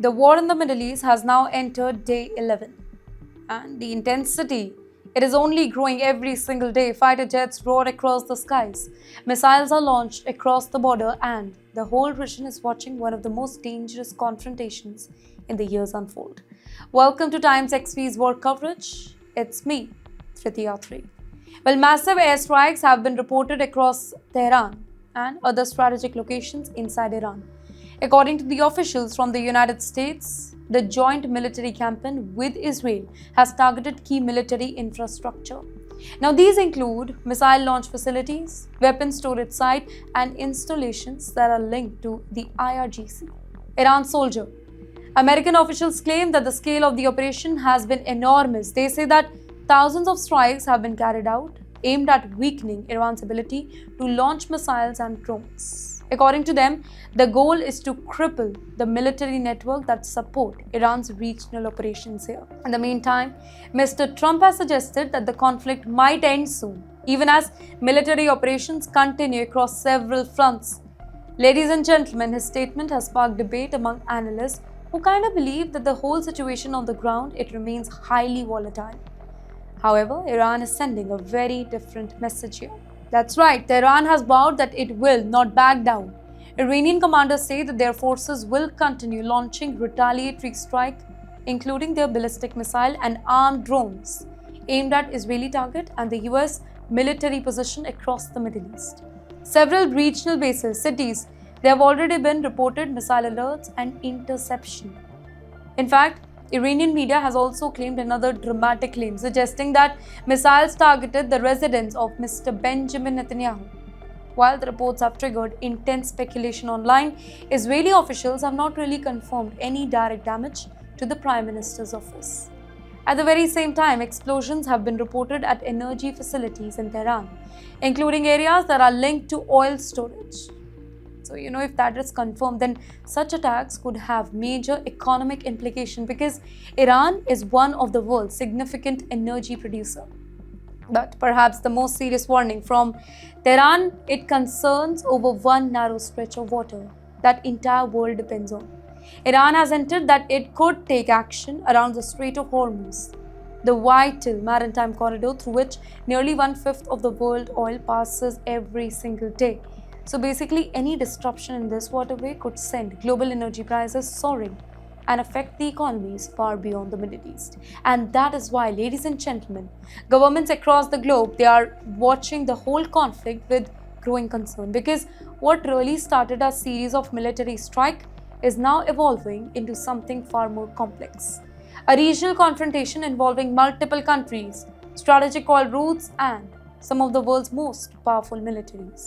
The war in the Middle East has now entered day 11, and the intensity, it is only growing every single day. Fighter jets roar across the skies, missiles are launched across the border, and the whole region is watching one of the most dangerous confrontations in the years unfold. Welcome to TimesXP's war coverage. It's me, Tritiya. Well, massive airstrikes have been reported across Tehran and other strategic locations inside Iran. According to the officials from the United States, the joint military campaign with Israel has targeted key military infrastructure. Now, these include missile launch facilities, weapon storage sites, and installations that are linked to the IRGC. Iran soldier. American officials claim that the scale of the operation has been enormous. They say that thousands of strikes have been carried out, aimed at weakening Iran's ability to launch missiles and drones. According to them, the goal is to cripple the military network that support Iran's regional operations here. In the meantime, Mr. Trump has suggested that the conflict might end soon, even as military operations continue across several fronts. Ladies and gentlemen, his statement has sparked debate among analysts who kind of believe that the whole situation on the ground, it remains highly volatile. However, Iran is sending a very different message here. That's right, Tehran has vowed that it will not back down. Iranian commanders say that their forces will continue launching retaliatory strikes, including their ballistic missile and armed drones, aimed at Israeli target and the US military position across the Middle East. Several regional bases, cities, there have already been reported missile alerts and interception. In fact, Iranian media has also claimed another dramatic claim, suggesting that missiles targeted the residence of Mr. Benjamin Netanyahu. While the reports have triggered intense speculation online, Israeli officials have not really confirmed any direct damage to the Prime Minister's office. At the very same time, explosions have been reported at energy facilities in Tehran, including areas that are linked to oil storage. So, if that is confirmed, then such attacks could have major economic implications because Iran is one of the world's significant energy producer. But perhaps the most serious warning from Tehran, it concerns over one narrow stretch of water that entire world depends on. Iran has hinted that it could take action around the Strait of Hormuz, the vital maritime corridor through which nearly 1/5 of the world oil passes every single day. So basically, any disruption in this waterway could send global energy prices soaring and affect the economies far beyond the Middle East. And that is why, ladies and gentlemen, governments across the globe, they are watching the whole conflict with growing concern, because what really started a series of military strikes is now evolving into something far more complex. A regional confrontation involving multiple countries, strategic oil routes, and some of the world's most powerful militaries.